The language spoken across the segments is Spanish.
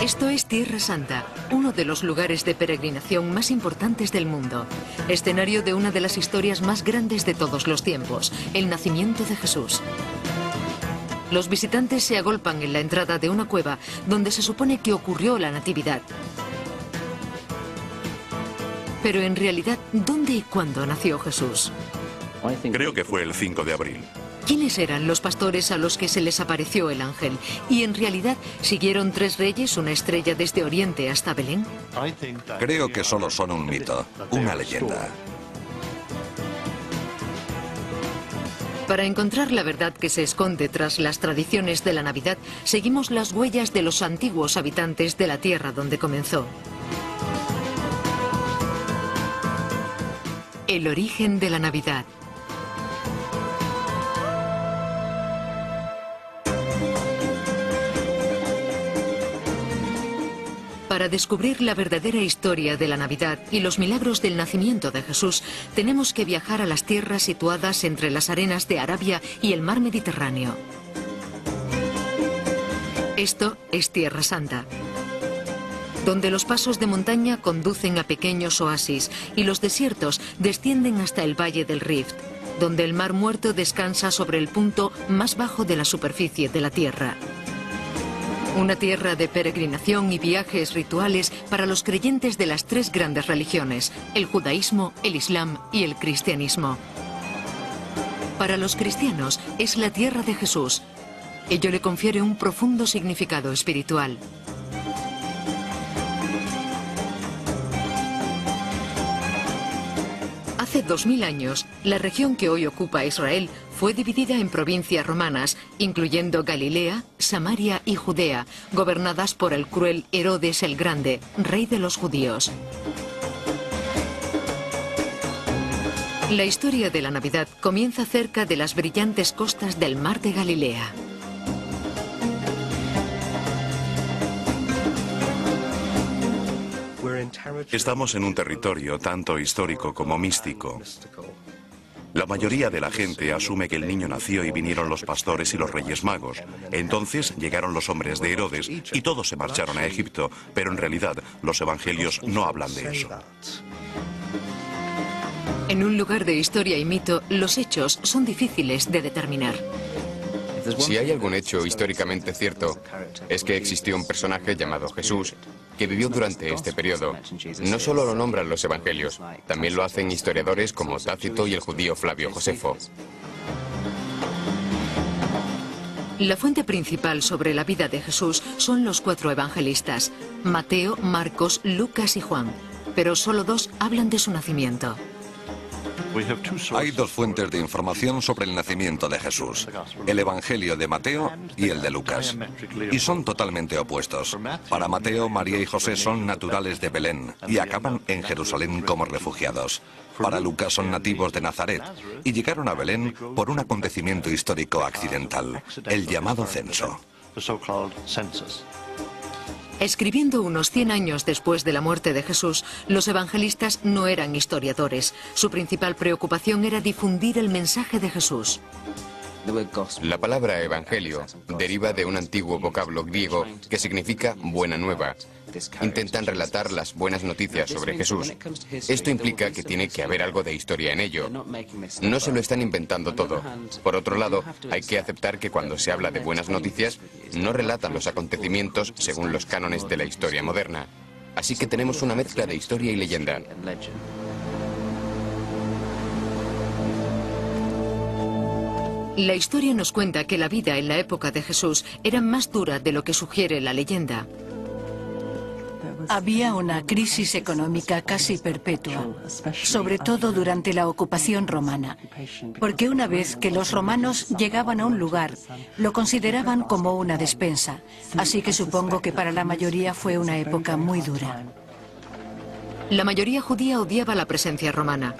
Esto es Tierra Santa, uno de los lugares de peregrinación más importantes del mundo. Escenario de una de las historias más grandes de todos los tiempos, el nacimiento de Jesús. Los visitantes se agolpan en la entrada de una cueva donde se supone que ocurrió la natividad. Pero en realidad, ¿dónde y cuándo nació Jesús? Creo que fue el 5 de abril. ¿Quiénes eran los pastores a los que se les apareció el ángel? ¿Y en realidad siguieron 3 reyes una estrella desde Oriente hasta Belén? Creo que solo son un mito, una leyenda. Para encontrar la verdad que se esconde tras las tradiciones de la Navidad, seguimos las huellas de los antiguos habitantes de la tierra donde comenzó. El origen de la Navidad. Para descubrir la verdadera historia de la Navidad y los milagros del nacimiento de Jesús, tenemos que viajar a las tierras situadas entre las arenas de Arabia y el mar Mediterráneo. Esto es Tierra Santa, donde los pasos de montaña conducen a pequeños oasis y los desiertos descienden hasta el Valle del Rift, donde el Mar Muerto descansa sobre el punto más bajo de la superficie de la Tierra. Una tierra de peregrinación y viajes rituales para los creyentes de las 3 grandes religiones, el judaísmo, el islam y el cristianismo. Para los cristianos es la tierra de Jesús. Ello le confiere un profundo significado espiritual. Hace 2000 años, la región que hoy ocupa Israel fue dividida en provincias romanas, incluyendo Galilea, Samaria y Judea, gobernadas por el cruel Herodes el Grande, rey de los judíos. La historia de la Navidad comienza cerca de las brillantes costas del mar de Galilea. Estamos en un territorio tanto histórico como místico. La mayoría de la gente asume que el niño nació y vinieron los pastores y los reyes magos. Entonces llegaron los hombres de Herodes y todos se marcharon a Egipto, pero en realidad los evangelios no hablan de eso. En un lugar de historia y mito, los hechos son difíciles de determinar. Si hay algún hecho históricamente cierto, es que existió un personaje llamado Jesús que vivió durante este periodo. No solo lo nombran los evangelios, también lo hacen historiadores como Tácito y el judío Flavio Josefo. La fuente principal sobre la vida de Jesús son los 4 evangelistas, Mateo, Marcos, Lucas y Juan, pero solo 2 hablan de su nacimiento. Hay 2 fuentes de información sobre el nacimiento de Jesús, el Evangelio de Mateo y el de Lucas, y son totalmente opuestos. Para Mateo, María y José son naturales de Belén y acaban en Jerusalén como refugiados. Para Lucas son nativos de Nazaret y llegaron a Belén por un acontecimiento histórico accidental, el llamado censo. Escribiendo unos 100 años después de la muerte de Jesús, los evangelistas no eran historiadores. Su principal preocupación era difundir el mensaje de Jesús. La palabra evangelio deriva de un antiguo vocablo griego que significa buena nueva. Intentan relatar las buenas noticias sobre Jesús. Esto implica que tiene que haber algo de historia en ello. No se lo están inventando todo. Por otro lado, hay que aceptar que cuando se habla de buenas noticias, no relatan los acontecimientos según los cánones de la historia moderna. Así que tenemos una mezcla de historia y leyenda. La historia nos cuenta que la vida en la época de Jesús era más dura de lo que sugiere la leyenda. Había una crisis económica casi perpetua, sobre todo durante la ocupación romana, porque una vez que los romanos llegaban a un lugar, lo consideraban como una despensa, así que supongo que para la mayoría fue una época muy dura. La mayoría judía odiaba la presencia romana.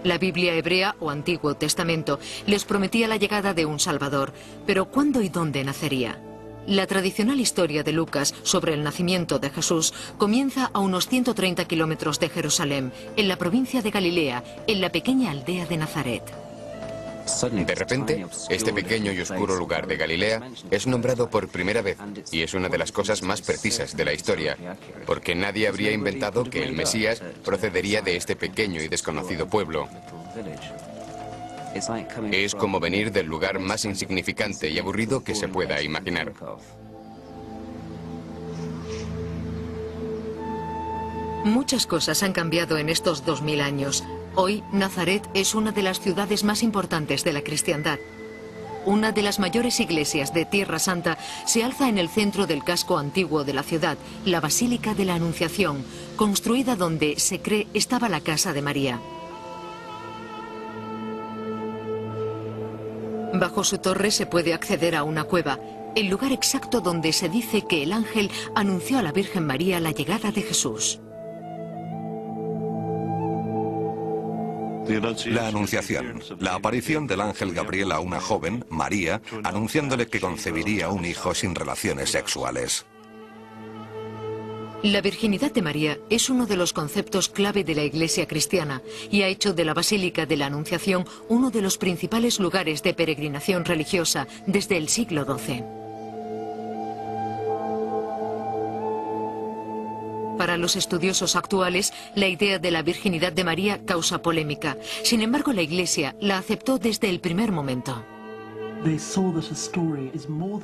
La Biblia hebrea o Antiguo Testamento les prometía la llegada de un Salvador, pero ¿cuándo y dónde nacería? La tradicional historia de Lucas sobre el nacimiento de Jesús comienza a unos 130 kilómetros de Jerusalén, en la provincia de Galilea, en la pequeña aldea de Nazaret. De repente, este pequeño y oscuro lugar de Galilea es nombrado por primera vez y es una de las cosas más precisas de la historia, porque nadie habría inventado que el Mesías procedería de este pequeño y desconocido pueblo. Es como venir del lugar más insignificante y aburrido que se pueda imaginar. Muchas cosas han cambiado en estos 2000 años. Hoy, Nazaret es una de las ciudades más importantes de la cristiandad. Una de las mayores iglesias de Tierra Santa se alza en el centro del casco antiguo de la ciudad, la Basílica de la Anunciación, construida donde, se cree, estaba la casa de María. Bajo su torre se puede acceder a una cueva, el lugar exacto donde se dice que el ángel anunció a la Virgen María la llegada de Jesús. La Anunciación, la aparición del ángel Gabriel a una joven, María, anunciándole que concebiría un hijo sin relaciones sexuales. La virginidad de María es uno de los conceptos clave de la Iglesia cristiana y ha hecho de la Basílica de la Anunciación uno de los principales lugares de peregrinación religiosa desde el siglo XII. Para los estudiosos actuales, la idea de la virginidad de María causa polémica. Sin embargo, la Iglesia la aceptó desde el primer momento.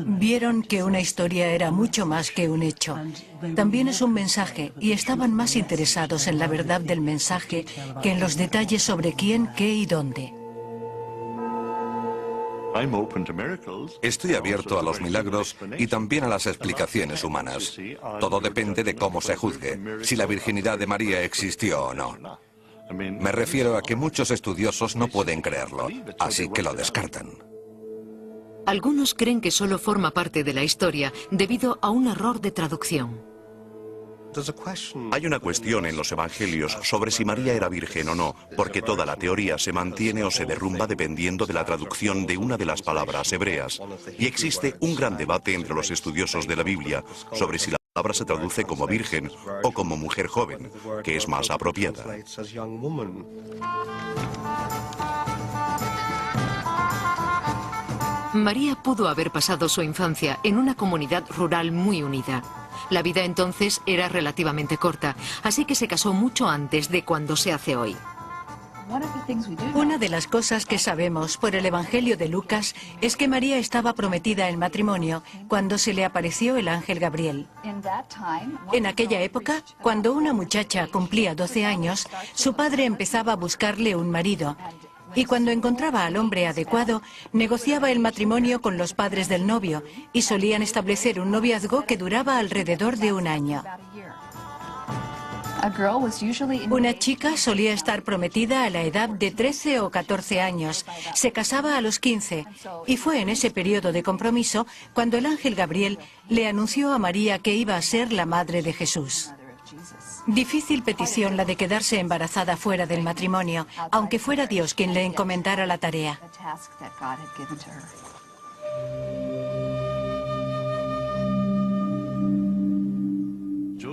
Vieron que una historia era mucho más que un hecho. También es un mensaje y estaban más interesados en la verdad del mensaje que en los detalles sobre quién, qué y dónde. Estoy abierto a los milagros y también a las explicaciones humanas. Todo depende de cómo se juzgue, si la virginidad de María existió o no. Me refiero a que muchos estudiosos no pueden creerlo, así que lo descartan. Algunos creen que solo forma parte de la historia debido a un error de traducción. Hay una cuestión en los evangelios sobre si María era virgen o no, porque toda la teoría se mantiene o se derrumba dependiendo de la traducción de una de las palabras hebreas. Y existe un gran debate entre los estudiosos de la Biblia sobre si la palabra se traduce como virgen o como mujer joven, que es más apropiada. María pudo haber pasado su infancia en una comunidad rural muy unida. La vida entonces era relativamente corta, así que se casó mucho antes de cuando se hace hoy. Una de las cosas que sabemos por el Evangelio de Lucas es que María estaba prometida en matrimonio cuando se le apareció el ángel Gabriel. En aquella época, cuando una muchacha cumplía 12 años, su padre empezaba a buscarle un marido. Y cuando encontraba al hombre adecuado, negociaba el matrimonio con los padres del novio y solían establecer un noviazgo que duraba alrededor de un año. Una chica solía estar prometida a la edad de 13 o 14 años, se casaba a los 15 y fue en ese periodo de compromiso cuando el ángel Gabriel le anunció a María que iba a ser la madre de Jesús. Difícil petición la de quedarse embarazada fuera del matrimonio, aunque fuera Dios quien le encomendara la tarea.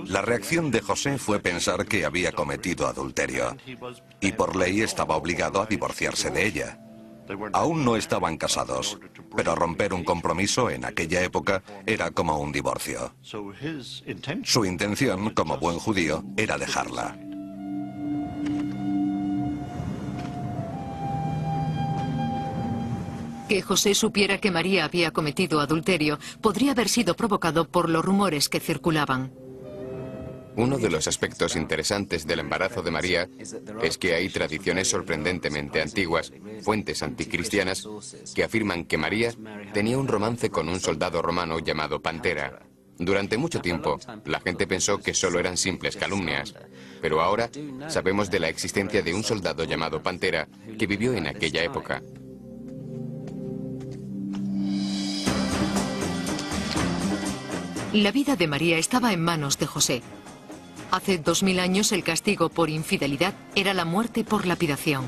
La reacción de José fue pensar que había cometido adulterio y por ley estaba obligado a divorciarse de ella. Aún no estaban casados, pero romper un compromiso en aquella época era como un divorcio. Su intención, como buen judío, era dejarla. Que José supiera que María había cometido adulterio podría haber sido provocado por los rumores que circulaban. Uno de los aspectos interesantes del embarazo de María es que hay tradiciones sorprendentemente antiguas, fuentes anticristianas, que afirman que María tenía un romance con un soldado romano llamado Pantera. Durante mucho tiempo, la gente pensó que solo eran simples calumnias, pero ahora sabemos de la existencia de un soldado llamado Pantera que vivió en aquella época. La vida de María estaba en manos de José. Hace 2000 años el castigo por infidelidad era la muerte por lapidación.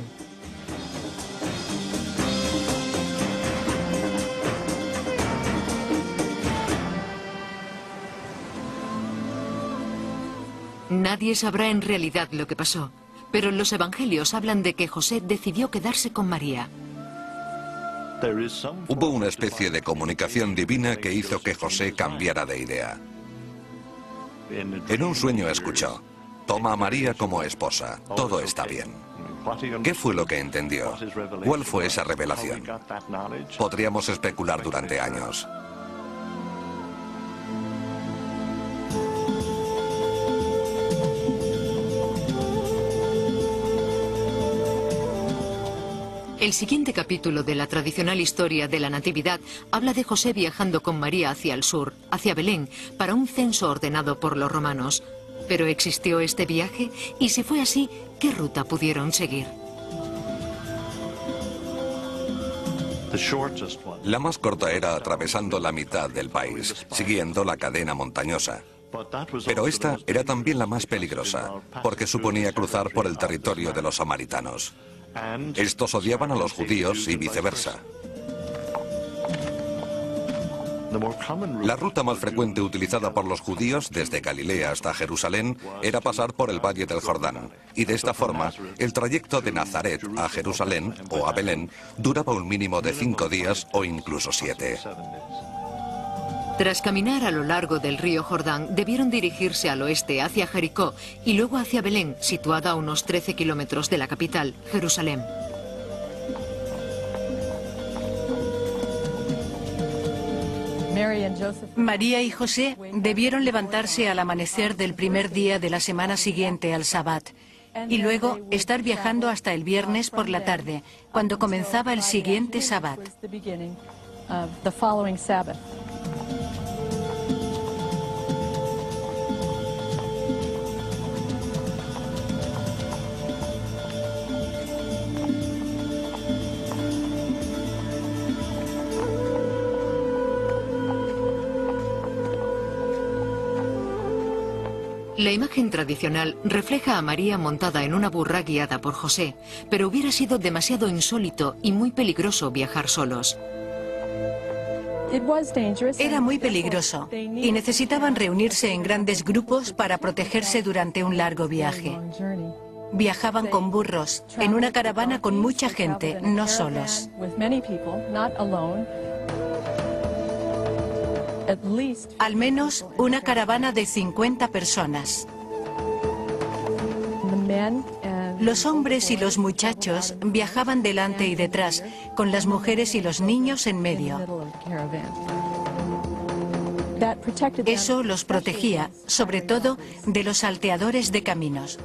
Nadie sabrá en realidad lo que pasó, pero los evangelios hablan de que José decidió quedarse con María. Hubo una especie de comunicación divina que hizo que José cambiara de idea. En un sueño escuchó: toma a María como esposa, todo está bien. ¿Qué fue lo que entendió? ¿Cuál fue esa revelación? Podríamos especular durante años. El siguiente capítulo de la tradicional historia de la Natividad habla de José viajando con María hacia el sur, hacia Belén, para un censo ordenado por los romanos. ¿Pero existió este viaje? Y si fue así, ¿qué ruta pudieron seguir? La más corta era atravesando la mitad del país, siguiendo la cadena montañosa. Pero esta era también la más peligrosa, porque suponía cruzar por el territorio de los samaritanos. Estos odiaban a los judíos y viceversa. La ruta más frecuente utilizada por los judíos desde Galilea hasta Jerusalén era pasar por el Valle del Jordán, y de esta forma el trayecto de Nazaret a Jerusalén o a Belén duraba un mínimo de 5 días o incluso 7. Tras caminar a lo largo del río Jordán, debieron dirigirse al oeste hacia Jericó y luego hacia Belén, situada a unos 13 kilómetros de la capital, Jerusalén. María y José debieron levantarse al amanecer del primer día de la semana siguiente al Sabbat y luego estar viajando hasta el viernes por la tarde, cuando comenzaba el siguiente Sabbat. La imagen tradicional refleja a María montada en una burra guiada por José, pero hubiera sido demasiado insólito y muy peligroso viajar solos. Era muy peligroso y necesitaban reunirse en grandes grupos para protegerse durante un largo viaje. Viajaban con burros, en una caravana con mucha gente, no solos. Al menos una caravana de 50 personas. Los hombres y los muchachos viajaban delante y detrás, con las mujeres y los niños en medio. Eso los protegía, sobre todo, de los salteadores de caminos.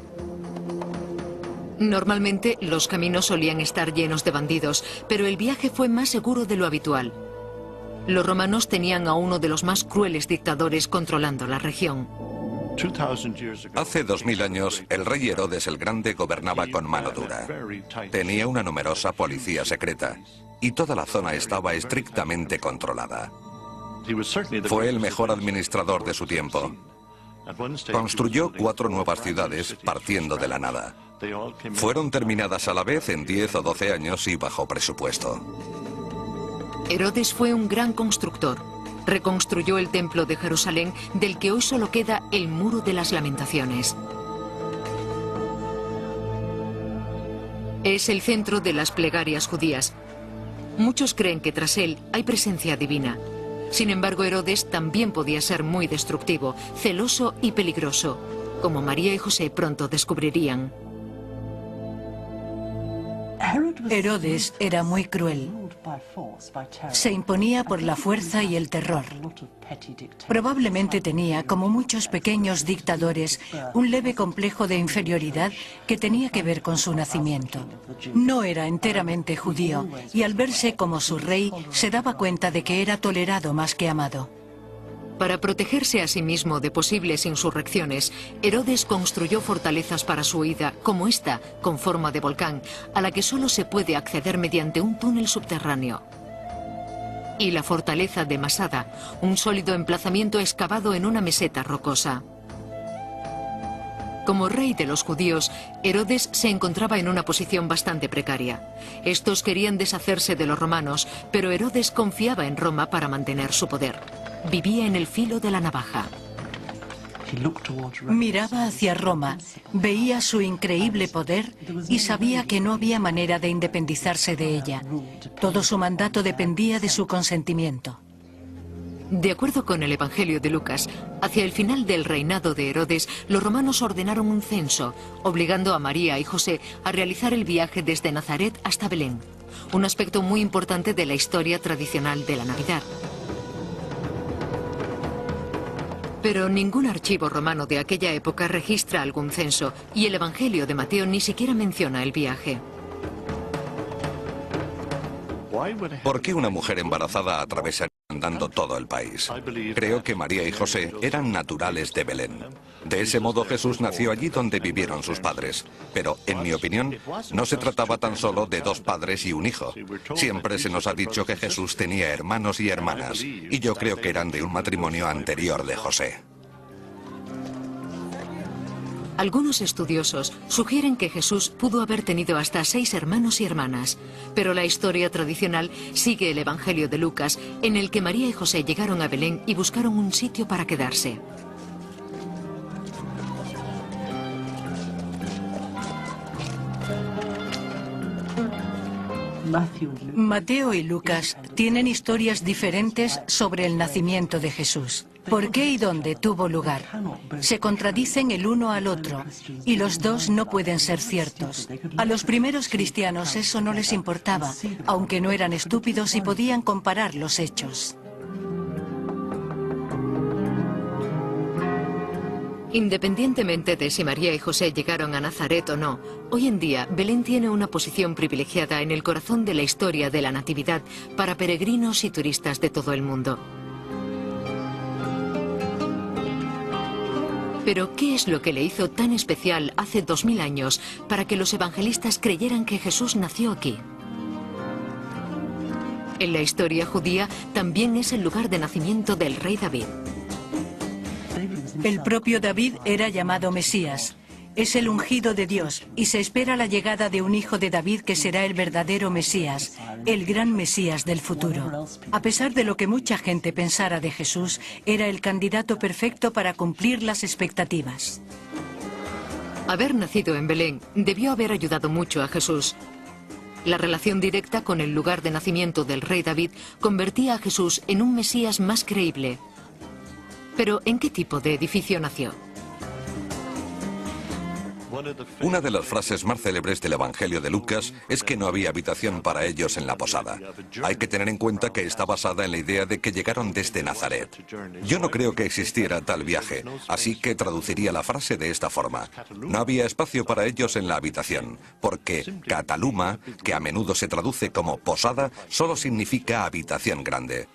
Normalmente los caminos solían estar llenos de bandidos, pero el viaje fue más seguro de lo habitual. Los romanos tenían a uno de los más crueles dictadores controlando la región. Hace 2000 años, el rey Herodes el Grande gobernaba con mano dura. Tenía una numerosa policía secreta y toda la zona estaba estrictamente controlada. Fue el mejor administrador de su tiempo. Construyó 4 nuevas ciudades partiendo de la nada. Fueron terminadas a la vez en 10 o 12 años y bajo presupuesto. Herodes fue un gran constructor. Reconstruyó el templo de Jerusalén, del que hoy solo queda el Muro de las Lamentaciones. Es el centro de las plegarias judías. Muchos creen que tras él hay presencia divina. Sin embargo, Herodes también podía ser muy destructivo, celoso y peligroso, como María y José pronto descubrirían. Herodes era muy cruel. Se imponía por la fuerza y el terror. Probablemente tenía, como muchos pequeños dictadores, un leve complejo de inferioridad que tenía que ver con su nacimiento. No era enteramente judío y al verse como su rey se daba cuenta de que era tolerado más que amado. Para protegerse a sí mismo de posibles insurrecciones, Herodes construyó fortalezas para su huida, como esta, con forma de volcán, a la que solo se puede acceder mediante un túnel subterráneo. Y la fortaleza de Masada, un sólido emplazamiento excavado en una meseta rocosa. Como rey de los judíos, Herodes se encontraba en una posición bastante precaria. Estos querían deshacerse de los romanos, pero Herodes confiaba en Roma para mantener su poder. Vivía en el filo de la navaja. Miraba hacia Roma, veía su increíble poder y sabía que no había manera de independizarse de ella. Todo su mandato dependía de su consentimiento. De acuerdo con el Evangelio de Lucas, hacia el final del reinado de Herodes, los romanos ordenaron un censo, obligando a María y José a realizar el viaje desde Nazaret hasta Belén, un aspecto muy importante de la historia tradicional de la Navidad. Pero ningún archivo romano de aquella época registra algún censo, y el Evangelio de Mateo ni siquiera menciona el viaje. ¿Por qué una mujer embarazada atravesaría andando todo el país? Creo que María y José eran naturales de Belén. De ese modo Jesús nació allí donde vivieron sus padres. Pero, en mi opinión, no se trataba tan solo de dos padres y un hijo. Siempre se nos ha dicho que Jesús tenía hermanos y hermanas, y yo creo que eran de un matrimonio anterior de José. Algunos estudiosos sugieren que Jesús pudo haber tenido hasta 6 hermanos y hermanas, pero la historia tradicional sigue el Evangelio de Lucas, en el que María y José llegaron a Belén y buscaron un sitio para quedarse. Mateo y Lucas tienen historias diferentes sobre el nacimiento de Jesús. ¿Por qué y dónde tuvo lugar? Se contradicen el uno al otro, y los dos no pueden ser ciertos. A los primeros cristianos eso no les importaba, aunque no eran estúpidos y podían comparar los hechos. Independientemente de si María y José llegaron a Nazaret o no, hoy en día Belén tiene una posición privilegiada en el corazón de la historia de la Natividad para peregrinos y turistas de todo el mundo. Pero, ¿qué es lo que le hizo tan especial hace 2000 años para que los evangelistas creyeran que Jesús nació aquí? En la historia judía también es el lugar de nacimiento del rey David. El propio David era llamado Mesías. Es el ungido de Dios y se espera la llegada de un hijo de David que será el verdadero Mesías, el gran Mesías del futuro. A pesar de lo que mucha gente pensara de Jesús, era el candidato perfecto para cumplir las expectativas. Haber nacido en Belén debió haber ayudado mucho a Jesús. La relación directa con el lugar de nacimiento del rey David convertía a Jesús en un Mesías más creíble. Pero, ¿en qué tipo de edificio nació? Una de las frases más célebres del Evangelio de Lucas es que no había habitación para ellos en la posada. Hay que tener en cuenta que está basada en la idea de que llegaron desde Nazaret. Yo no creo que existiera tal viaje, así que traduciría la frase de esta forma. No había espacio para ellos en la habitación, porque kataluma, que a menudo se traduce como posada, solo significa habitación grande.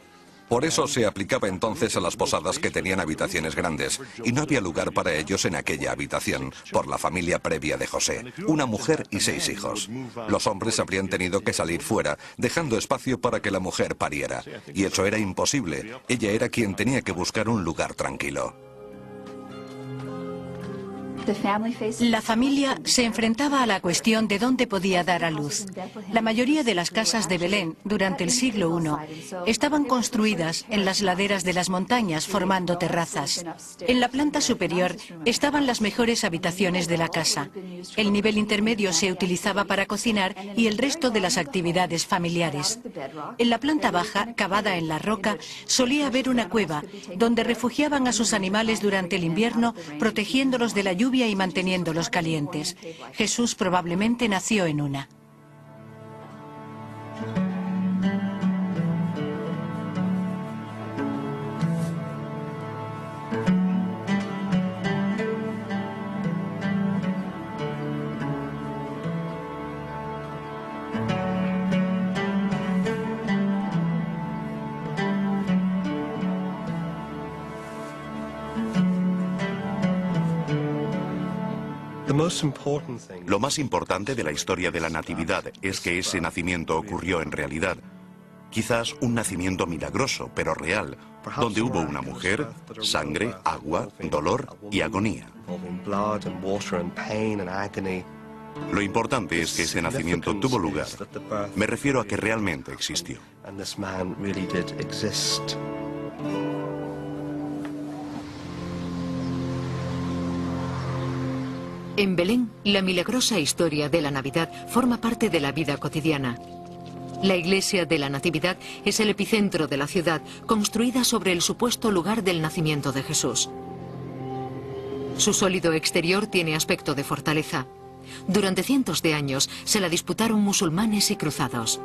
Por eso se aplicaba entonces a las posadas que tenían habitaciones grandes, y no había lugar para ellos en aquella habitación, por la familia previa de José, una mujer y 6 hijos. Los hombres habrían tenido que salir fuera, dejando espacio para que la mujer pariera, y eso era imposible. Ella era quien tenía que buscar un lugar tranquilo. La familia se enfrentaba a la cuestión de dónde podía dar a luz. La mayoría de las casas de Belén, durante el siglo I, estaban construidas en las laderas de las montañas, formando terrazas. En la planta superior estaban las mejores habitaciones de la casa. El nivel intermedio se utilizaba para cocinar y el resto de las actividades familiares. En la planta baja, cavada en la roca, solía haber una cueva, donde refugiaban a sus animales durante el invierno, protegiéndolos de la lluvia y manteniéndolos calientes. Jesús probablemente nació en una. Lo más importante de la historia de la Natividad es que ese nacimiento ocurrió en realidad. Quizás un nacimiento milagroso, pero real, donde hubo una mujer, sangre, agua, dolor y agonía. Lo importante es que ese nacimiento tuvo lugar. Me refiero a que realmente existió. En Belén, la milagrosa historia de la Navidad forma parte de la vida cotidiana. La iglesia de la Natividad es el epicentro de la ciudad, construida sobre el supuesto lugar del nacimiento de Jesús. Su sólido exterior tiene aspecto de fortaleza. Durante cientos de años se la disputaron musulmanes y cruzados.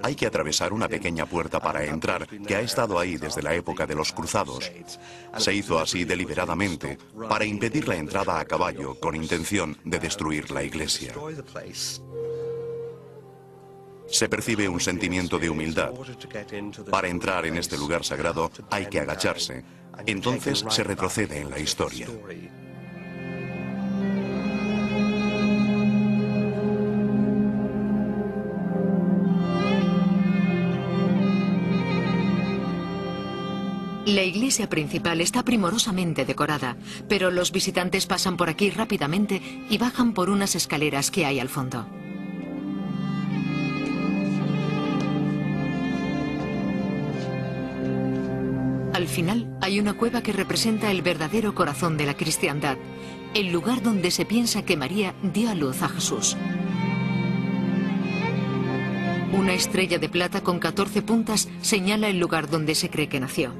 Hay que atravesar una pequeña puerta para entrar, que ha estado ahí desde la época de los cruzados. Se hizo así deliberadamente, para impedir la entrada a caballo, con intención de destruir la iglesia. Se percibe un sentimiento de humildad. Para entrar en este lugar sagrado hay que agacharse. Entonces se retrocede en la historia. La iglesia principal está primorosamente decorada, pero los visitantes pasan por aquí rápidamente y bajan por unas escaleras que hay al fondo. Al final hay una cueva que representa el verdadero corazón de la cristiandad, el lugar donde se piensa que María dio a luz a Jesús. Una estrella de plata con 14 puntas señala el lugar donde se cree que nació.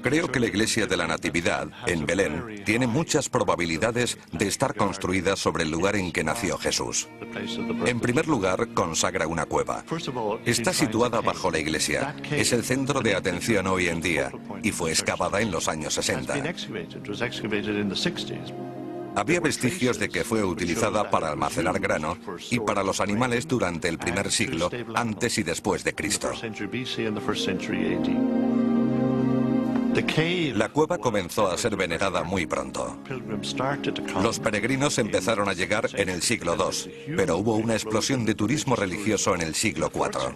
Creo que la iglesia de la Natividad, en Belén, tiene muchas probabilidades de estar construida sobre el lugar en que nació Jesús. En primer lugar, consagra una cueva. Está situada bajo la iglesia. Es el centro de atención hoy en día y fue excavada en los años 60. Había vestigios de que fue utilizada para almacenar grano y para los animales durante el primer siglo antes y después de Cristo. La cueva comenzó a ser venerada muy pronto. Los peregrinos empezaron a llegar en el siglo II, pero hubo una explosión de turismo religioso en el siglo IV.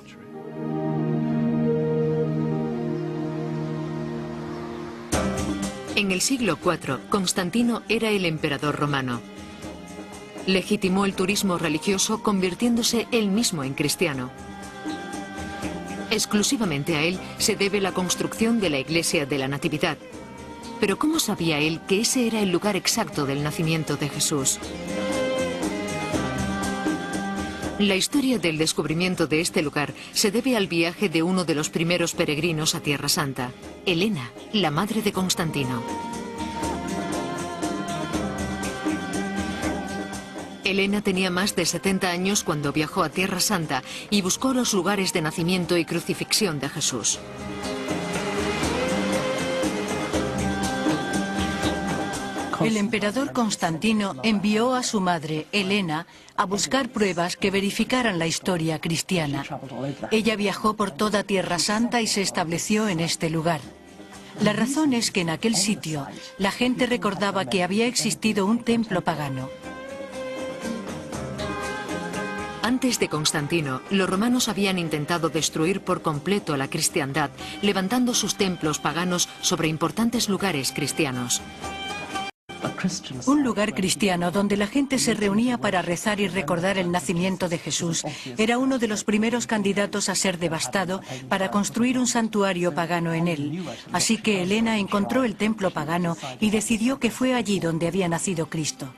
En el siglo IV, Constantino era el emperador romano. Legitimó el turismo religioso convirtiéndose él mismo en cristiano. Exclusivamente a él se debe la construcción de la iglesia de la Natividad. Pero ¿cómo sabía él que ese era el lugar exacto del nacimiento de Jesús? La historia del descubrimiento de este lugar se debe al viaje de uno de los primeros peregrinos a Tierra Santa, Helena, la madre de Constantino. Helena tenía más de 70 años cuando viajó a Tierra Santa y buscó los lugares de nacimiento y crucifixión de Jesús. El emperador Constantino envió a su madre, Helena, a buscar pruebas que verificaran la historia cristiana. Ella viajó por toda Tierra Santa y se estableció en este lugar. La razón es que en aquel sitio la gente recordaba que había existido un templo pagano. Antes de Constantino, los romanos habían intentado destruir por completo la cristiandad, levantando sus templos paganos sobre importantes lugares cristianos. Un lugar cristiano donde la gente se reunía para rezar y recordar el nacimiento de Jesús era uno de los primeros candidatos a ser devastado para construir un santuario pagano en él. Así que Helena encontró el templo pagano y decidió que fue allí donde había nacido Cristo.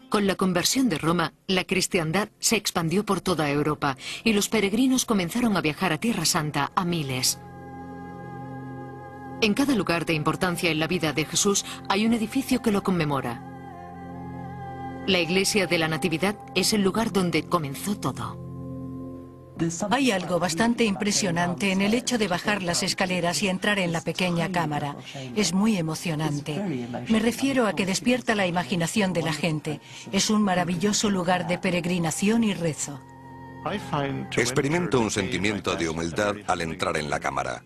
Con la conversión de Roma, la cristiandad se expandió por toda Europa y los peregrinos comenzaron a viajar a Tierra Santa a miles. En cada lugar de importancia en la vida de Jesús hay un edificio que lo conmemora. La iglesia de la Natividad es el lugar donde comenzó todo. Hay algo bastante impresionante en el hecho de bajar las escaleras y entrar en la pequeña cámara. Es muy emocionante. Me refiero a que despierta la imaginación de la gente. Es un maravilloso lugar de peregrinación y rezo. Experimento un sentimiento de humildad al entrar en la cámara.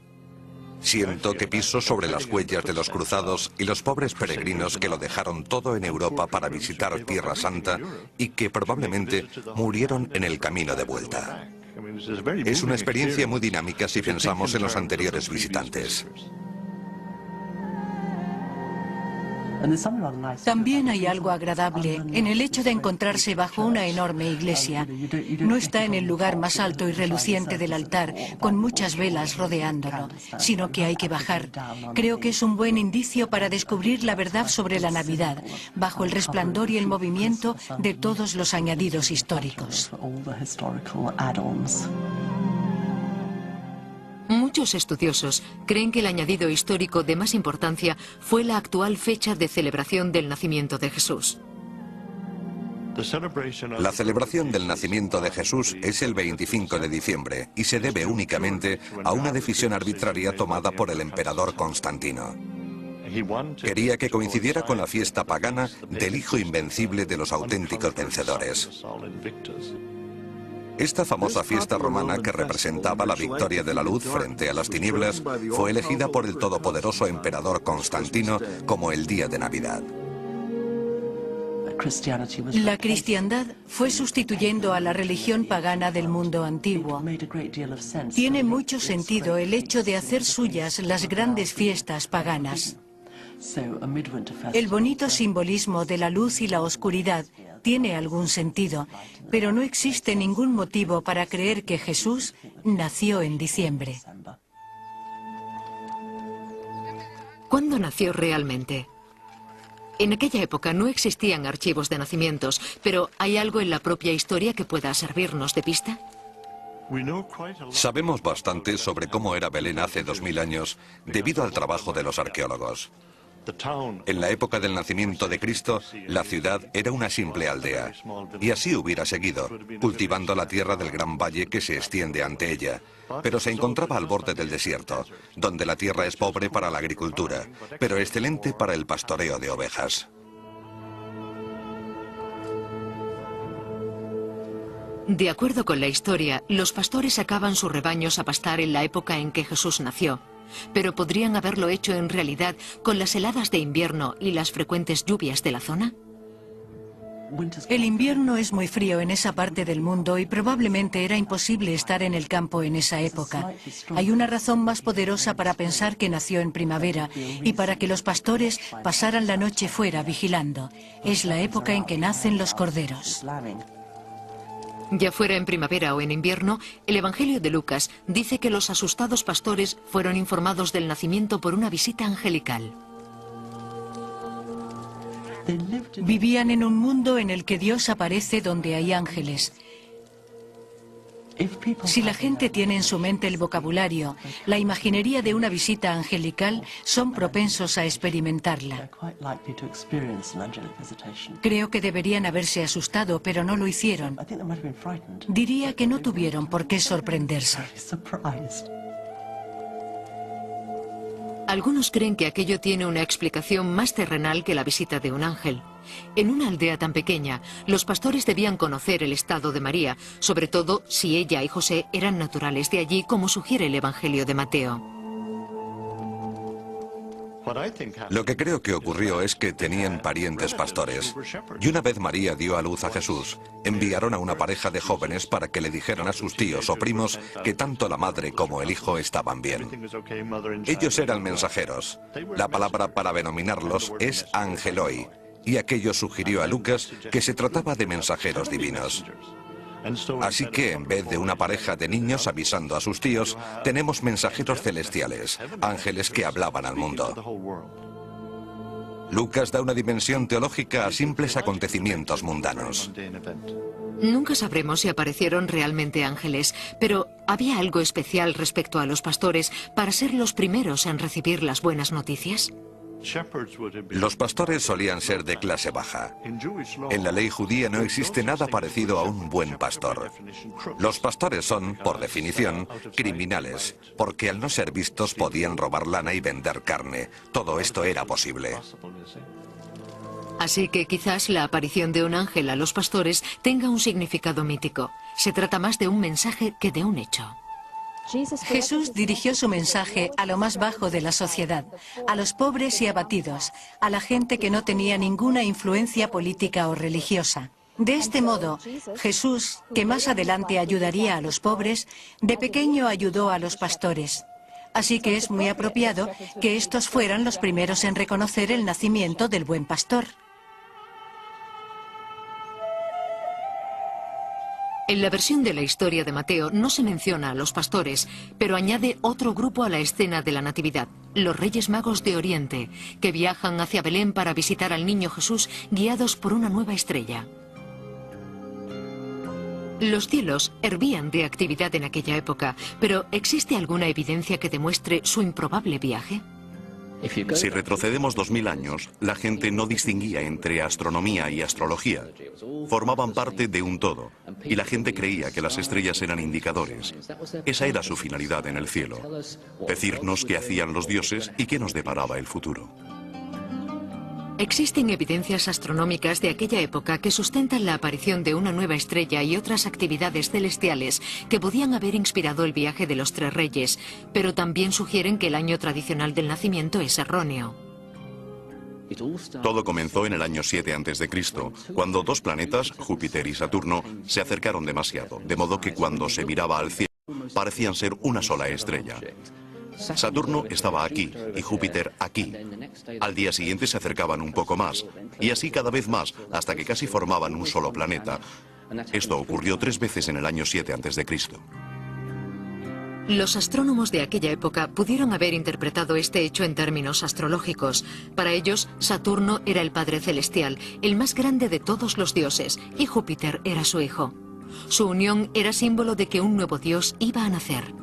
Siento que piso sobre las huellas de los cruzados y los pobres peregrinos que lo dejaron todo en Europa para visitar Tierra Santa y que probablemente murieron en el camino de vuelta. Es una experiencia muy dinámica si pensamos en los anteriores visitantes. También hay algo agradable en el hecho de encontrarse bajo una enorme iglesia. No está en el lugar más alto y reluciente del altar, con muchas velas rodeándolo, sino que hay que bajar. Creo que es un buen indicio para descubrir la verdad sobre la Navidad, bajo el resplandor y el movimiento de todos los añadidos históricos. Muchos estudiosos creen que el añadido histórico de más importancia fue la actual fecha de celebración del nacimiento de Jesús. La celebración del nacimiento de Jesús es el 25 de diciembre y se debe únicamente a una decisión arbitraria tomada por el emperador Constantino. Quería que coincidiera con la fiesta pagana del Hijo Invencible de los auténticos vencedores. Esta famosa fiesta romana, que representaba la victoria de la luz frente a las tinieblas, fue elegida por el todopoderoso emperador Constantino como el día de Navidad. La cristiandad fue sustituyendo a la religión pagana del mundo antiguo. Tiene mucho sentido el hecho de hacer suyas las grandes fiestas paganas. El bonito simbolismo de la luz y la oscuridad tiene algún sentido, pero no existe ningún motivo para creer que Jesús nació en diciembre. ¿Cuándo nació realmente? En aquella época no existían archivos de nacimientos, pero ¿hay algo en la propia historia que pueda servirnos de pista? Sabemos bastante sobre cómo era Belén hace 2000 años debido al trabajo de los arqueólogos. En la época del nacimiento de Cristo, la ciudad era una simple aldea, y así hubiera seguido, cultivando la tierra del gran valle que se extiende ante ella, pero se encontraba al borde del desierto, donde la tierra es pobre para la agricultura, pero excelente para el pastoreo de ovejas. De acuerdo con la historia, los pastores sacaban sus rebaños a pastar en la época en que Jesús nació, pero ¿podrían haberlo hecho en realidad con las heladas de invierno y las frecuentes lluvias de la zona? El invierno es muy frío en esa parte del mundo y probablemente era imposible estar en el campo en esa época. Hay una razón más poderosa para pensar que nació en primavera y para que los pastores pasaran la noche fuera vigilando. Es la época en que nacen los corderos. Ya fuera en primavera o en invierno, el Evangelio de Lucas dice que los asustados pastores fueron informados del nacimiento por una visita angelical. Vivían en un mundo en el que Dios aparece donde hay ángeles. Si la gente tiene en su mente el vocabulario, la imaginería de una visita angelical, son propensos a experimentarla. Creo que deberían haberse asustado, pero no lo hicieron. Diría que no tuvieron por qué sorprenderse. Algunos creen que aquello tiene una explicación más terrenal que la visita de un ángel. En una aldea tan pequeña, los pastores debían conocer el estado de María, sobre todo si ella y José eran naturales de allí, como sugiere el Evangelio de Mateo. Lo que creo que ocurrió es que tenían parientes pastores. Y una vez María dio a luz a Jesús, enviaron a una pareja de jóvenes para que le dijeran a sus tíos o primos que tanto la madre como el hijo estaban bien. Ellos eran mensajeros. La palabra para denominarlos es angeloi, y aquello sugirió a Lucas que se trataba de mensajeros divinos. Así que, en vez de una pareja de niños avisando a sus tíos, tenemos mensajeros celestiales, ángeles que hablaban al mundo. Lucas da una dimensión teológica a simples acontecimientos mundanos. Nunca sabremos si aparecieron realmente ángeles, pero ¿había algo especial respecto a los pastores para ser los primeros en recibir las buenas noticias? Los pastores solían ser de clase baja. En la ley judía no existe nada parecido a un buen pastor. Los pastores son, por definición, criminales, porque al no ser vistos podían robar lana y vender carne. Todo esto era posible. Así que quizás la aparición de un ángel a los pastores tenga un significado mítico. Se trata más de un mensaje que de un hecho. Jesús dirigió su mensaje a lo más bajo de la sociedad, a los pobres y abatidos, a la gente que no tenía ninguna influencia política o religiosa. De este modo, Jesús, que más adelante ayudaría a los pobres, de pequeño ayudó a los pastores. Así que es muy apropiado que estos fueran los primeros en reconocer el nacimiento del buen pastor. En la versión de la historia de Mateo no se menciona a los pastores, pero añade otro grupo a la escena de la Natividad, los Reyes Magos de Oriente, que viajan hacia Belén para visitar al niño Jesús guiados por una nueva estrella. Los cielos hervían de actividad en aquella época, pero ¿existe alguna evidencia que demuestre su improbable viaje? Si retrocedemos 2000 años, la gente no distinguía entre astronomía y astrología. Formaban parte de un todo, y la gente creía que las estrellas eran indicadores. Esa era su finalidad en el cielo, decirnos qué hacían los dioses y qué nos deparaba el futuro. Existen evidencias astronómicas de aquella época que sustentan la aparición de una nueva estrella y otras actividades celestiales que podían haber inspirado el viaje de los tres reyes, pero también sugieren que el año tradicional del nacimiento es erróneo. Todo comenzó en el año 7 a.C., cuando dos planetas, Júpiter y Saturno, se acercaron demasiado, de modo que cuando se miraba al cielo parecían ser una sola estrella. Saturno estaba aquí y Júpiter aquí. Al día siguiente se acercaban un poco más, y así cada vez más, hasta que casi formaban un solo planeta. Esto ocurrió 3 veces en el año 7 a.C. Los astrónomos de aquella época pudieron haber interpretado este hecho en términos astrológicos. Para ellos, Saturno era el Padre Celestial, el más grande de todos los dioses, y Júpiter era su hijo. Su unión era símbolo de que un nuevo dios iba a nacer.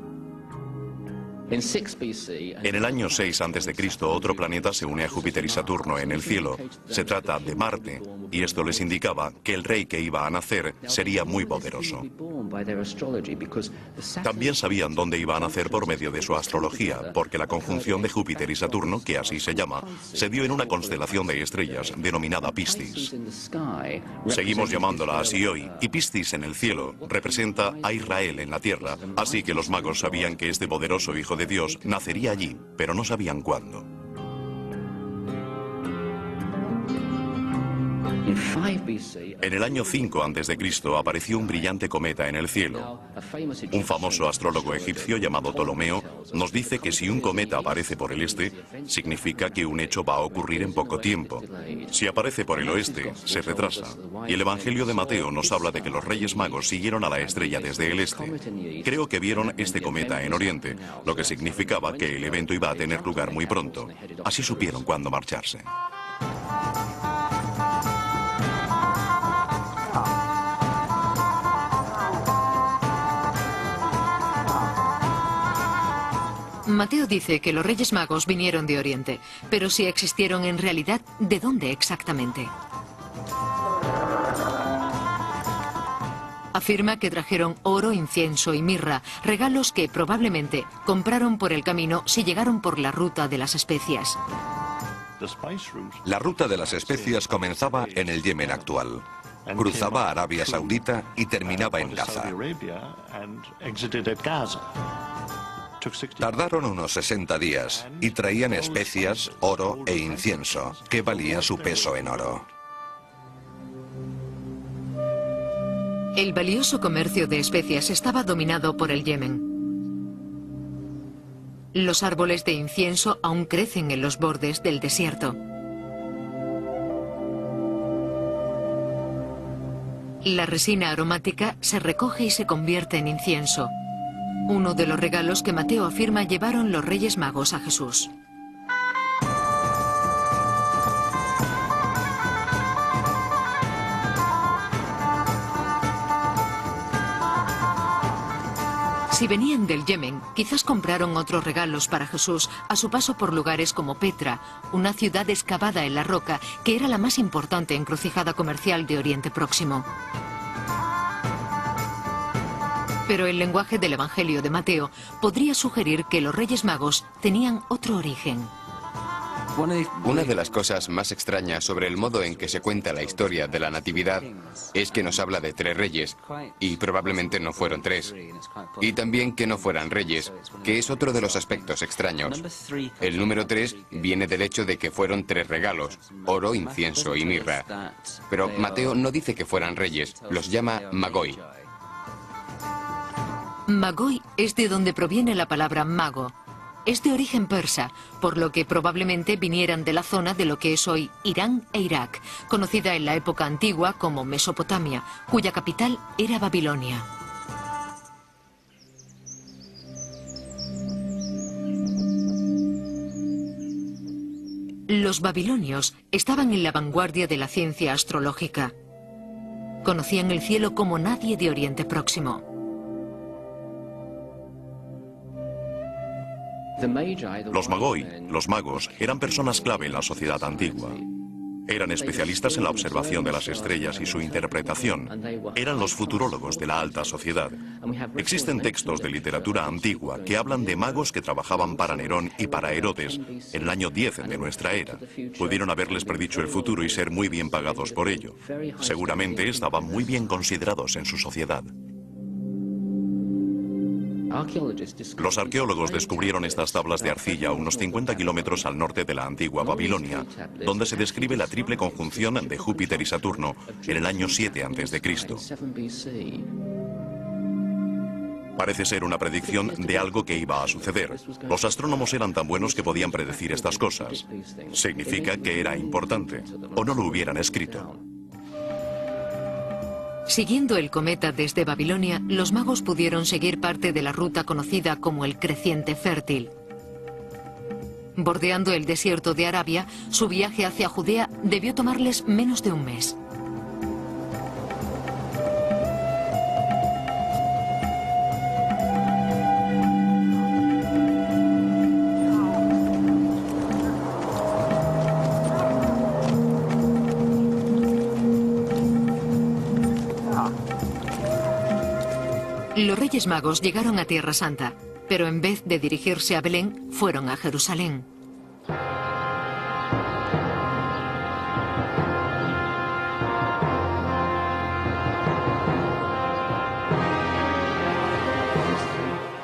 En el año 6 a.C., otro planeta se une a Júpiter y Saturno en el cielo. Se trata de Marte, y esto les indicaba que el rey que iba a nacer sería muy poderoso. También sabían dónde iba a nacer por medio de su astrología, porque la conjunción de Júpiter y Saturno, que así se llama, se dio en una constelación de estrellas denominada Piscis. Seguimos llamándola así hoy, y Piscis en el cielo representa a Israel en la tierra, así que los magos sabían que este poderoso hijo de Dios nacería allí, pero no sabían cuándo. En el año 5 a.C. apareció un brillante cometa en el cielo. Un famoso astrólogo egipcio llamado Ptolomeo nos dice que si un cometa aparece por el este, significa que un hecho va a ocurrir en poco tiempo. Si aparece por el oeste, se retrasa. Y el Evangelio de Mateo nos habla de que los Reyes Magos siguieron a la estrella desde el este. Creo que vieron este cometa en Oriente, lo que significaba que el evento iba a tener lugar muy pronto. Así supieron cuándo marcharse. Mateo dice que los Reyes Magos vinieron de Oriente, pero si existieron en realidad, ¿de dónde exactamente? Afirma que trajeron oro, incienso y mirra, regalos que probablemente compraron por el camino si llegaron por la ruta de las especias. La ruta de las especias comenzaba en el Yemen actual. Cruzaba Arabia Saudita y terminaba en Gaza. Tardaron unos 60 días y traían especias, oro e incienso, que valía su peso en oro. El valioso comercio de especias estaba dominado por el Yemen. Los árboles de incienso aún crecen en los bordes del desierto. La resina aromática se recoge y se convierte en incienso. Uno de los regalos que Mateo afirma llevaron los Reyes Magos a Jesús. Si venían del Yemen, quizás compraron otros regalos para Jesús a su paso por lugares como Petra, una ciudad excavada en la roca que era la más importante encrucijada comercial de Oriente Próximo. Pero el lenguaje del Evangelio de Mateo podría sugerir que los Reyes Magos tenían otro origen. Una de las cosas más extrañas sobre el modo en que se cuenta la historia de la Natividad es que nos habla de 3 reyes, y probablemente no fueron 3. Y también que no fueran reyes, que es otro de los aspectos extraños. El número 3 viene del hecho de que fueron 3 regalos, oro, incienso y mirra. Pero Mateo no dice que fueran reyes, los llama magoi. Magoi es de donde proviene la palabra mago. Es de origen persa, por lo que probablemente vinieran de la zona de lo que es hoy Irán e Irak, conocida en la época antigua como Mesopotamia, cuya capital era Babilonia. Los babilonios estaban en la vanguardia de la ciencia astrológica. Conocían el cielo como nadie de Oriente Próximo. Los magoi, los magos, eran personas clave en la sociedad antigua. Eran especialistas en la observación de las estrellas y su interpretación. Eran los futurólogos de la alta sociedad. Existen textos de literatura antigua que hablan de magos que trabajaban para Nerón y para Herodes en el año 10 de nuestra era. Pudieron haberles predicho el futuro y ser muy bien pagados por ello. Seguramente estaban muy bien considerados en su sociedad. Los arqueólogos descubrieron estas tablas de arcilla a unos 50 kilómetros al norte de la antigua Babilonia, donde se describe la triple conjunción de Júpiter y Saturno en el año 7 a.C. Parece ser una predicción de algo que iba a suceder. Los astrónomos eran tan buenos que podían predecir estas cosas. Significa que era importante, o no lo hubieran escrito. Siguiendo el cometa desde Babilonia, los magos pudieron seguir parte de la ruta conocida como el Creciente Fértil. Bordeando el desierto de Arabia, su viaje hacia Judea debió tomarles menos de un mes. Los Reyes Magos llegaron a Tierra Santa, pero en vez de dirigirse a Belén, fueron a Jerusalén.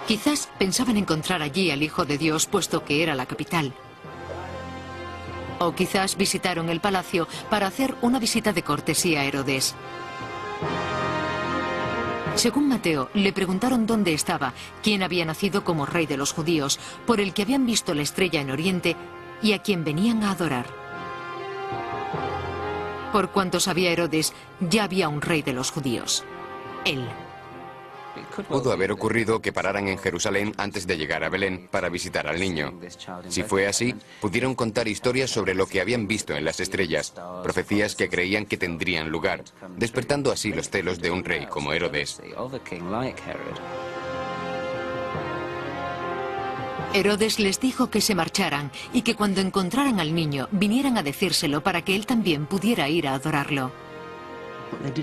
Quizás pensaban encontrar allí al Hijo de Dios, puesto que era la capital. O quizás visitaron el palacio para hacer una visita de cortesía a Herodes. Según Mateo, le preguntaron dónde estaba, quién había nacido como rey de los judíos, por el que habían visto la estrella en Oriente y a quien venían a adorar. Por cuanto sabía Herodes, ya había un rey de los judíos, él. Pudo haber ocurrido que pararan en Jerusalén antes de llegar a Belén para visitar al niño. Si fue así, pudieron contar historias sobre lo que habían visto en las estrellas, profecías que creían que tendrían lugar, despertando así los celos de un rey como Herodes. Herodes les dijo que se marcharan y que cuando encontraran al niño vinieran a decírselo para que él también pudiera ir a adorarlo.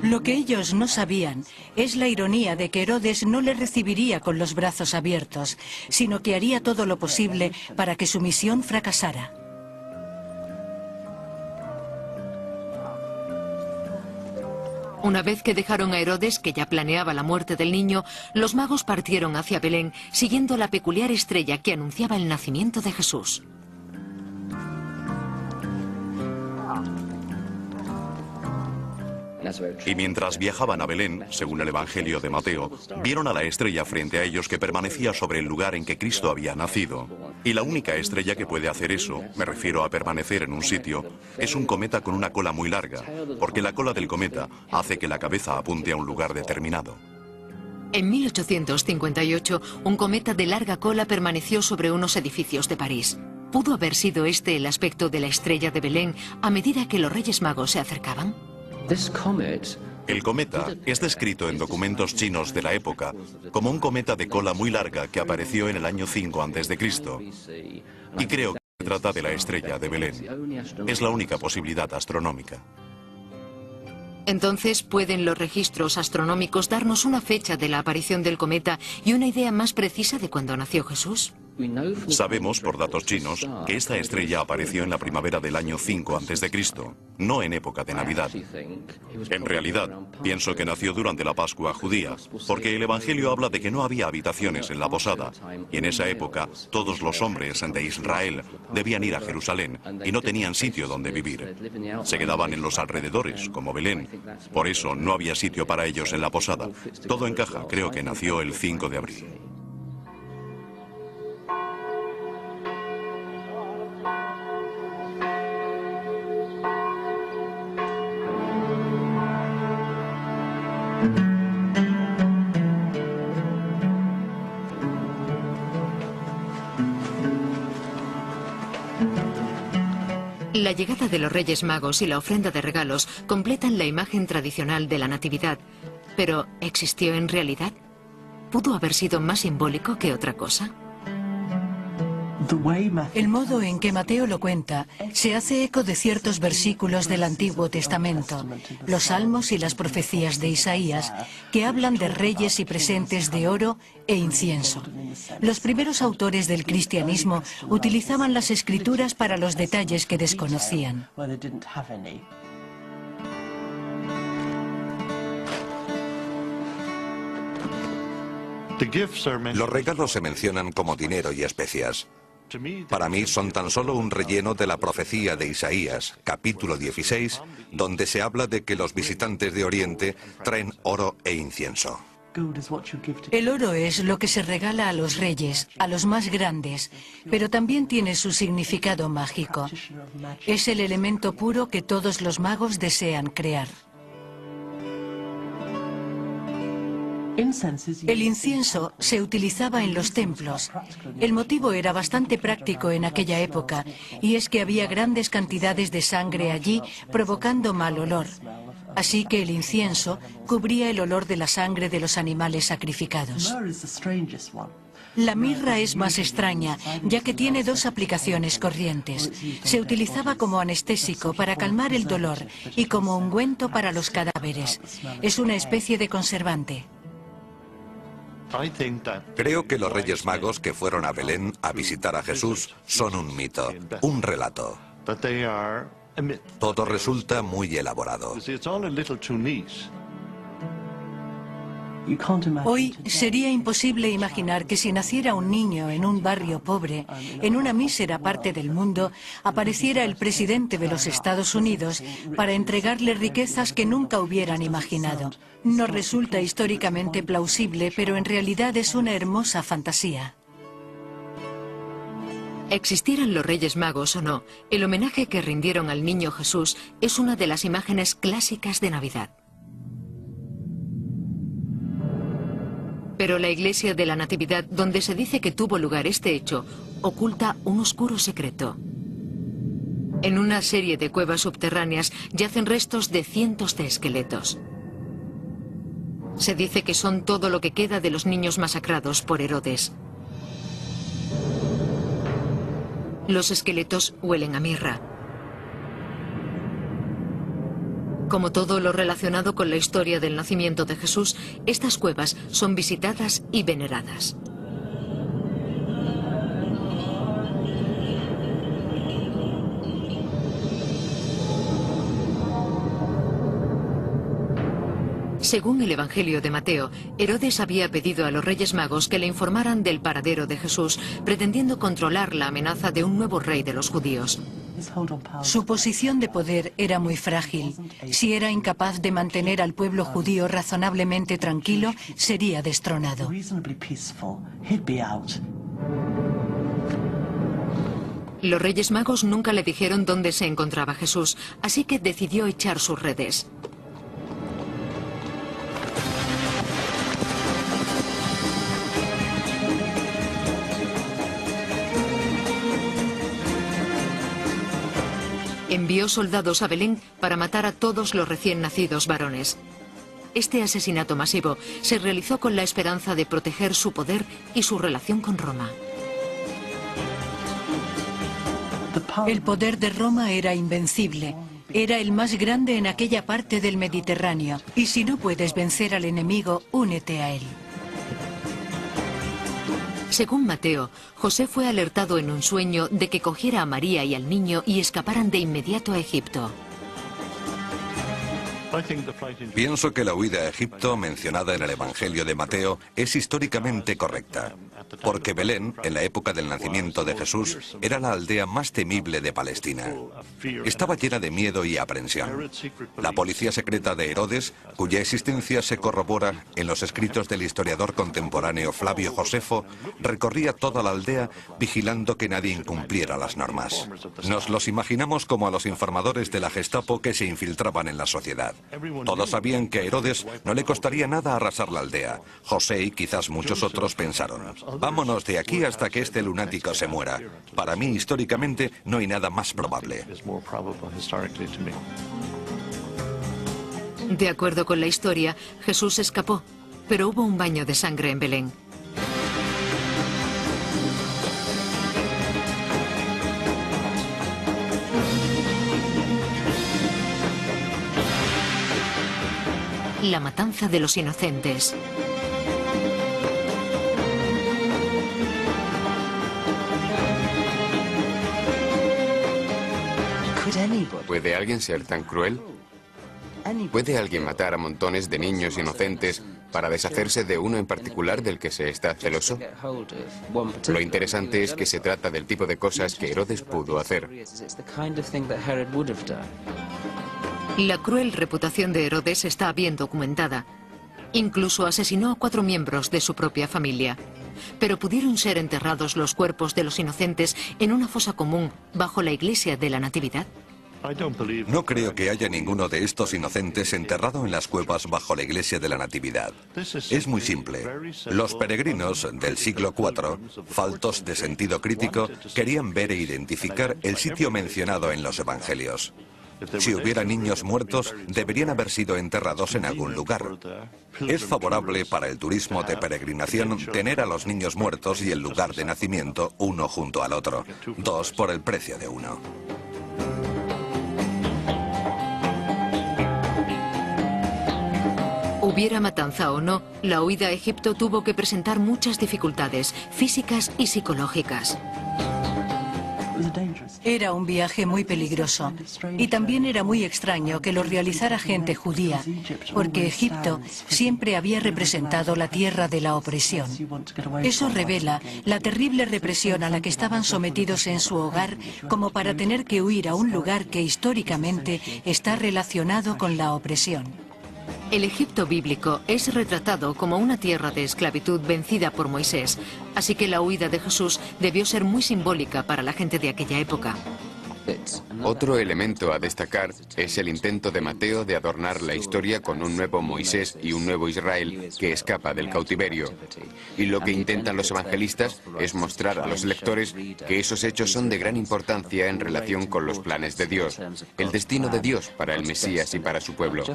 Lo que ellos no sabían es la ironía de que Herodes no le recibiría con los brazos abiertos, sino que haría todo lo posible para que su misión fracasara. Una vez que dejaron a Herodes, que ya planeaba la muerte del niño, los magos partieron hacia Belén, siguiendo la peculiar estrella que anunciaba el nacimiento de Jesús. Y mientras viajaban a Belén, según el Evangelio de Mateo, vieron a la estrella frente a ellos que permanecía sobre el lugar en que Cristo había nacido. Y la única estrella que puede hacer eso, me refiero a permanecer en un sitio, es un cometa con una cola muy larga, porque la cola del cometa hace que la cabeza apunte a un lugar determinado. En 1858, un cometa de larga cola permaneció sobre unos edificios de París. ¿Pudo haber sido este el aspecto de la estrella de Belén a medida que los Reyes Magos se acercaban? El cometa es descrito en documentos chinos de la época como un cometa de cola muy larga que apareció en el año 5 a.C. Y creo que se trata de la estrella de Belén. Es la única posibilidad astronómica. Entonces, ¿pueden los registros astronómicos darnos una fecha de la aparición del cometa y una idea más precisa de cuándo nació Jesús? Sabemos por datos chinos que esta estrella apareció en la primavera del año 5 a.C., no en época de Navidad. En realidad, pienso que nació durante la Pascua judía, porque el Evangelio habla de que no había habitaciones en la posada, y en esa época todos los hombres de Israel debían ir a Jerusalén y no tenían sitio donde vivir. Se quedaban en los alrededores, como Belén. Por eso no había sitio para ellos en la posada. Todo encaja, creo que nació el 5 de abril. La llegada de los Reyes Magos y la ofrenda de regalos completan la imagen tradicional de la Natividad. Pero, ¿existió en realidad? ¿Pudo haber sido más simbólico que otra cosa? El modo en que Mateo lo cuenta se hace eco de ciertos versículos del Antiguo Testamento, los Salmos y las profecías de Isaías, que hablan de reyes y presentes de oro e incienso. Los primeros autores del cristianismo utilizaban las escrituras para los detalles que desconocían. Los regalos se mencionan como dinero y especias. Para mí son tan solo un relleno de la profecía de Isaías, capítulo 16, donde se habla de que los visitantes de Oriente traen oro e incienso. El oro es lo que se regala a los reyes, a los más grandes, pero también tiene su significado mágico. Es el elemento puro que todos los magos desean crear. El incienso se utilizaba en los templos. El motivo era bastante práctico en aquella época, y es que había grandes cantidades de sangre allí provocando mal olor. Así que el incienso cubría el olor de la sangre de los animales sacrificados. La mirra es más extraña, ya que tiene dos aplicaciones corrientes. Se utilizaba como anestésico para calmar el dolor y como ungüento para los cadáveres. Es una especie de conservante. Creo que los Reyes Magos que fueron a Belén a visitar a Jesús son un mito, un relato. Todo resulta muy elaborado. Hoy sería imposible imaginar que si naciera un niño en un barrio pobre, en una mísera parte del mundo, apareciera el presidente de los Estados Unidos para entregarle riquezas que nunca hubieran imaginado. Nos resulta históricamente plausible, pero en realidad es una hermosa fantasía. Existieran los Reyes Magos o no, el homenaje que rindieron al niño Jesús es una de las imágenes clásicas de Navidad. Pero la iglesia de la Natividad, donde se dice que tuvo lugar este hecho, oculta un oscuro secreto. En una serie de cuevas subterráneas yacen restos de cientos de esqueletos. Se dice que son todo lo que queda de los niños masacrados por Herodes. Los esqueletos huelen a mirra. Como todo lo relacionado con la historia del nacimiento de Jesús, estas cuevas son visitadas y veneradas. Según el Evangelio de Mateo, Herodes había pedido a los Reyes Magos que le informaran del paradero de Jesús, pretendiendo controlar la amenaza de un nuevo rey de los judíos. Su posición de poder era muy frágil. Si era incapaz de mantener al pueblo judío razonablemente tranquilo, sería destronado. Los Reyes Magos nunca le dijeron dónde se encontraba Jesús, así que decidió echar sus redes. Envió soldados a Belén para matar a todos los recién nacidos varones. Este asesinato masivo se realizó con la esperanza de proteger su poder y su relación con Roma. El poder de Roma era invencible. Era el más grande en aquella parte del Mediterráneo. Y si no puedes vencer al enemigo, únete a él. Según Mateo, José fue alertado en un sueño de que cogiera a María y al niño y escaparan de inmediato a Egipto. Pienso que la huida a Egipto mencionada en el Evangelio de Mateo es históricamente correcta, porque Belén, en la época del nacimiento de Jesús, era la aldea más temible de Palestina. Estaba llena de miedo y aprensión. La policía secreta de Herodes, cuya existencia se corrobora en los escritos del historiador contemporáneo Flavio Josefo, recorría toda la aldea vigilando que nadie incumpliera las normas. Nos los imaginamos como a los informadores de la Gestapo que se infiltraban en la sociedad. Todos sabían que a Herodes no le costaría nada arrasar la aldea. José y quizás muchos otros pensaron: vámonos de aquí hasta que este lunático se muera. Para mí, históricamente, no hay nada más probable. De acuerdo con la historia, Jesús escapó, pero hubo un baño de sangre en Belén. La matanza de los inocentes. ¿Puede alguien ser tan cruel? ¿Puede alguien matar a montones de niños inocentes para deshacerse de uno en particular del que se está celoso? Lo interesante es que se trata del tipo de cosas que Herodes pudo hacer. La cruel reputación de Herodes está bien documentada. Incluso asesinó a 4 miembros de su propia familia. Pero pudieron ser enterrados los cuerpos de los inocentes en una fosa común bajo la iglesia de la Natividad. No creo que haya ninguno de estos inocentes enterrado en las cuevas bajo la iglesia de la Natividad. Es muy simple. Los peregrinos del siglo IV, faltos de sentido crítico, querían ver e identificar el sitio mencionado en los evangelios. Si hubiera niños muertos, deberían haber sido enterrados en algún lugar. Es favorable para el turismo de peregrinación tener a los niños muertos y el lugar de nacimiento uno junto al otro. 2 por el precio de uno. Hubiera matanza o no, la huida a Egipto tuvo que presentar muchas dificultades físicas y psicológicas. Era un viaje muy peligroso y también era muy extraño que lo realizara gente judía, porque Egipto siempre había representado la tierra de la opresión. Eso revela la terrible represión a la que estaban sometidos en su hogar, como para tener que huir a un lugar que históricamente está relacionado con la opresión. El Egipto bíblico es retratado como una tierra de esclavitud vencida por Moisés, así que la huida de Jesús debió ser muy simbólica para la gente de aquella época. Otro elemento a destacar es el intento de Mateo de adornar la historia con un nuevo Moisés y un nuevo Israel que escapa del cautiverio. Y lo que intentan los evangelistas es mostrar a los lectores que esos hechos son de gran importancia en relación con los planes de Dios, el destino de Dios para el Mesías y para su pueblo.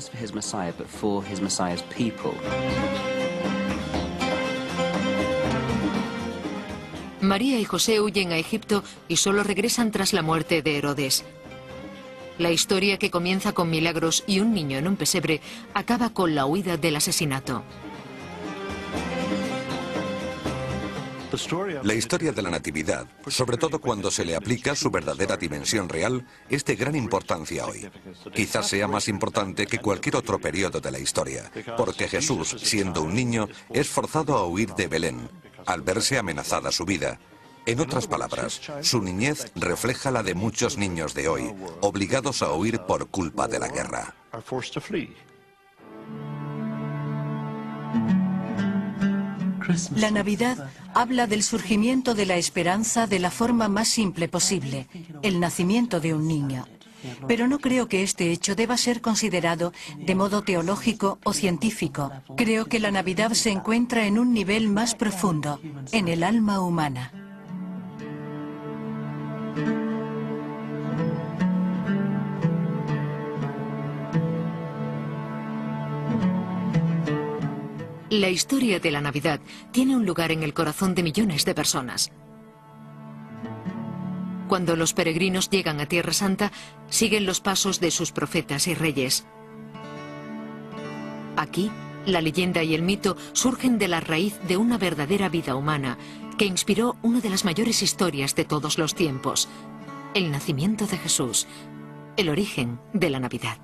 María y José huyen a Egipto y solo regresan tras la muerte de Herodes. La historia, que comienza con milagros y un niño en un pesebre, acaba con la huida del asesinato. La historia de la Natividad, sobre todo cuando se le aplica su verdadera dimensión real, es de gran importancia hoy. Quizás sea más importante que cualquier otro periodo de la historia, porque Jesús, siendo un niño, es forzado a huir de Belén, al verse amenazada su vida. En otras palabras, su niñez refleja la de muchos niños de hoy, obligados a huir por culpa de la guerra. La Navidad habla del surgimiento de la esperanza de la forma más simple posible, el nacimiento de un niño. Pero no creo que este hecho deba ser considerado de modo teológico o científico. Creo que la Navidad se encuentra en un nivel más profundo, en el alma humana. La historia de la Navidad tiene un lugar en el corazón de millones de personas. Cuando los peregrinos llegan a Tierra Santa, siguen los pasos de sus profetas y reyes. Aquí, la leyenda y el mito surgen de la raíz de una verdadera vida humana, que inspiró una de las mayores historias de todos los tiempos, el nacimiento de Jesús, el origen de la Navidad.